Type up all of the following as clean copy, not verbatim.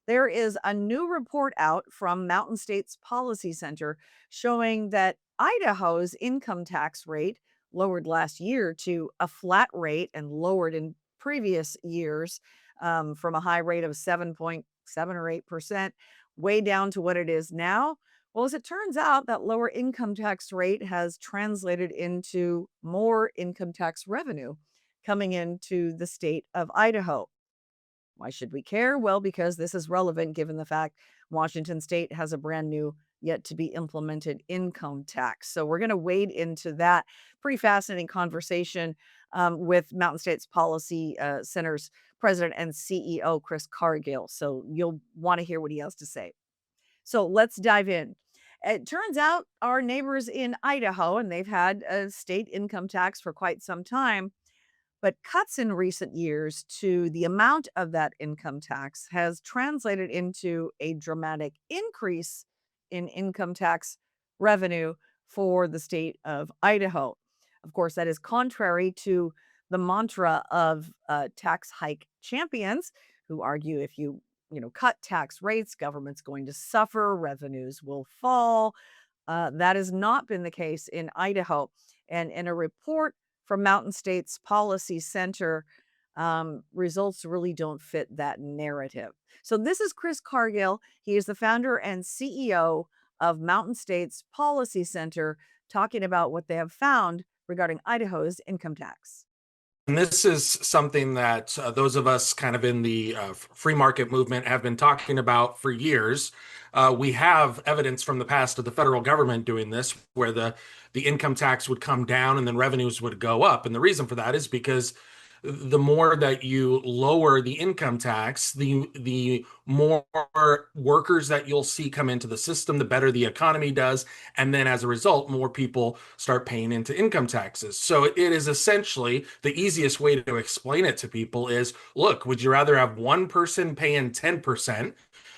There is a new report out from Mountain States Policy Center showing that Idaho's income tax rate lowered last year to a flat rate and lowered in previous years from a high rate of 7.7 or 8% way down to what it is now. Well, as it turns out, that lower income tax rate has translated into more income tax revenue coming into the state of Idaho. Why should we care? Well, because this is relevant given the fact Washington state has a brand new, yet to be implemented income tax. So we're going to wade into that pretty fascinating conversation with Mountain States Policy Center's president and CEO, Chris Cargill. So you'll want to hear what he has to say. So let's dive in. It turns out our neighbors in Idaho, and they've had a state income tax for quite some time, but cuts in recent years to the amount of that income tax has translated into a dramatic increase in income tax revenue for the state of Idaho. Of course, that is contrary to the mantra of tax hike champions who argue if you cut tax rates, government's going to suffer, revenues will fall. That has not been the case in Idaho. And in a report from Mountain States Policy Center, results really don't fit that narrative. So, this is Chris Cargill. He is the founder and CEO of Mountain States Policy Center, talking about what they have found regarding Idaho's income tax. And this is something that those of us kind of in the free market movement have been talking about for years. We have evidence from the past of the federal government doing this, where the income tax would come down and then revenues would go up. And the reason for that is because the more that you lower the income tax, the more workers that you'll see come into the system, the better the economy does. And then as a result, more people start paying into income taxes. So it is essentially the easiest way to explain it to people is, look, would you rather have one person paying 10%?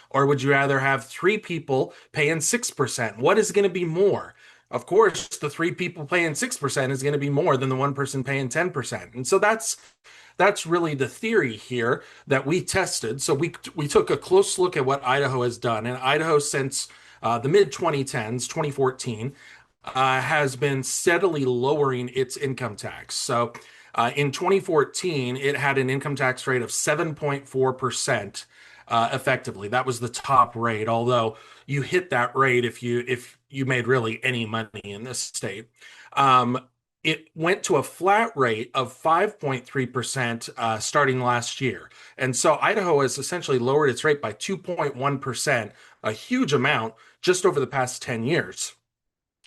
Or would you rather have three people paying 6%? What is going to be more? Of course, the three people paying 6% is going to be more than the one person paying 10%. And so that's really the theory here that we tested. So we took a close look at what Idaho has done. And Idaho, since the mid 2010s, 2014, has been steadily lowering its income tax. So in 2014, it had an income tax rate of 7.4%. Effectively, that was the top rate. Although you hit that rate if you made really any money in this state. It went to a flat rate of 5.3% starting last year. And so Idaho has essentially lowered its rate by 2.1%, a huge amount just over the past 10 years.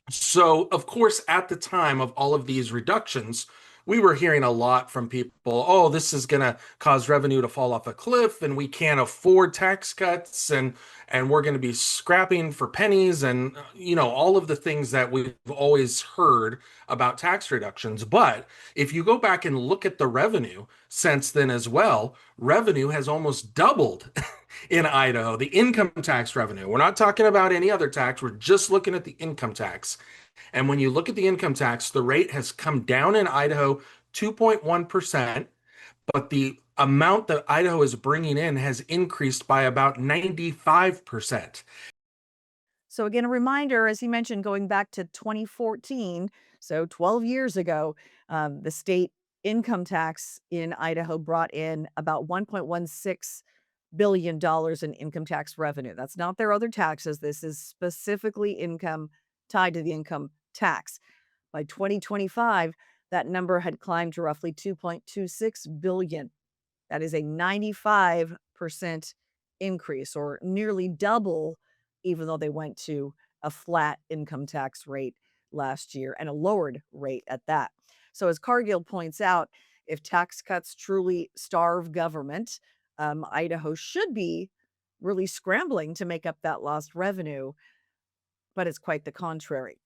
So, of course, at the time of all of these reductions, we were hearing a lot from people, oh, this is going to cause revenue to fall off a cliff and we can't afford tax cuts and we're going to be scrapping for pennies and all of the things that we've always heard about tax reductions. But if you go back and look at the revenue since then as well, revenue has almost doubled in Idaho, the income tax revenue. We're not talking about any other tax, we're just looking at the income tax. And when you look at the income tax, the rate has come down in Idaho 2.1%, but the amount that Idaho is bringing in has increased by about 95%. So, again, a reminder, as he mentioned, going back to 2014, so 12 years ago, the state income tax in Idaho brought in about $1.16 billion in income tax revenue. That's not their other taxes. This is specifically income tied to the income tax. By 2025, that number had climbed to roughly 2.26 billion. That is a 95% increase, or nearly double, even though they went to a flat income tax rate last year and a lowered rate at that. So, as Cargill points out, if tax cuts truly starve government, Idaho should be really scrambling to make up that lost revenue, but it's quite the contrary.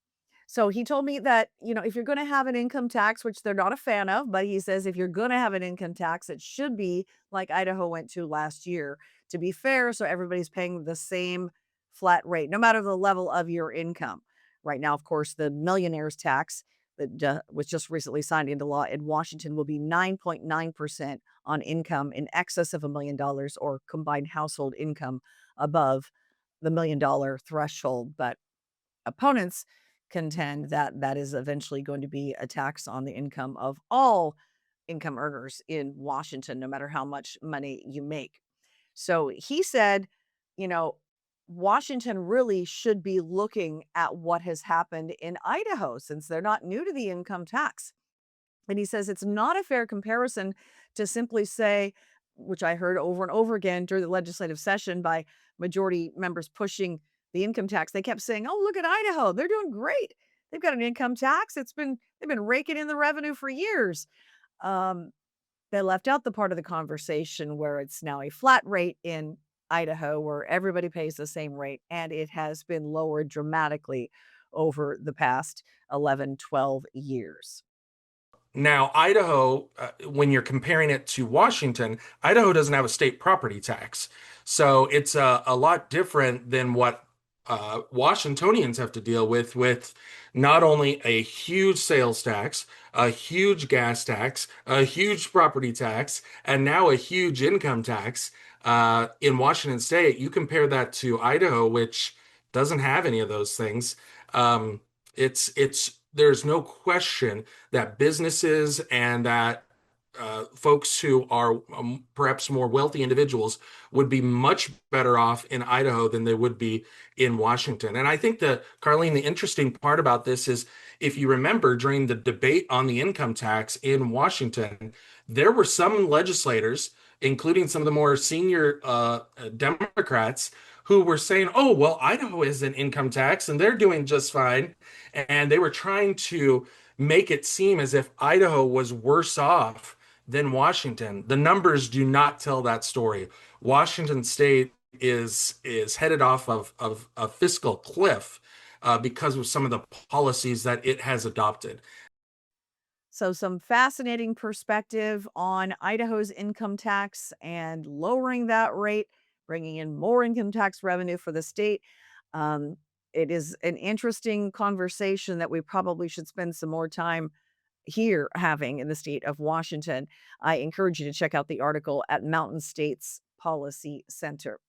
So he told me that, if you're going to have an income tax, which they're not a fan of, but he says if you're going to have an income tax, it should be like Idaho went to last year to be fair. So everybody's paying the same flat rate, no matter the level of your income. Right now, of course, the millionaire's tax that was just recently signed into law in Washington will be 9.9% on income in excess of $1 million or combined household income above the $1 million threshold. But opponents contend that that is eventually going to be a tax on the income of all income earners in Washington, no matter how much money you make. So he said, you know, Washington really should be looking at what has happened in Idaho since they're not new to the income tax. And he says it's not a fair comparison to simply say, which I heard over and over again during the legislative session by majority members pushing the income tax. They kept saying, "Oh, look at Idaho. They're doing great. They've got an income tax. They've been raking in the revenue for years." Um, they left out the part of the conversation where it's now a flat rate in Idaho where everybody pays the same rate, and it has been lowered dramatically over the past 11, 12 years. Now, Idaho, when you're comparing it to Washington, Idaho doesn't have a state property tax. So it's a lot different than what Washingtonians have to deal with not only a huge sales tax, a huge gas tax, a huge property tax, and now a huge income tax in Washington state. You compare that to Idaho, which doesn't have any of those things. Um, there's no question that businesses and that folks who are perhaps more wealthy individuals would be much better off in Idaho than they would be in Washington. And I think Carlene, the interesting part about this is if you remember during the debate on the income tax in Washington, there were some legislators, including some of the more senior Democrats, who were saying, oh, well, Idaho is an income tax and they're doing just fine. And they were trying to make it seem as if Idaho was worse off than Washington. The numbers do not tell that story. Washington State is headed off of a fiscal cliff because of some of the policies that it has adopted. So, some fascinating perspective on Idaho's income tax and lowering that rate, bringing in more income tax revenue for the state. Um, it is an interesting conversation that we probably should spend some more time here having in the state of Washington. I encourage you to check out the article at Mountain States Policy Center.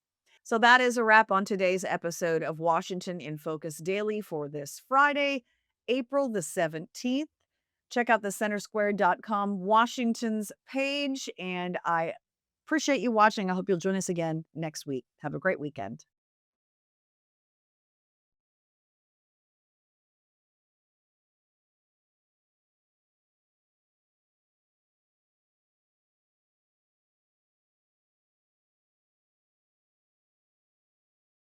So that is a wrap on today's episode of Washington in Focus Daily for this Friday, April the 17th. Check out the centersquare.com Washington's page, and I appreciate you watching. I hope you'll join us again next week. Have a great weekend.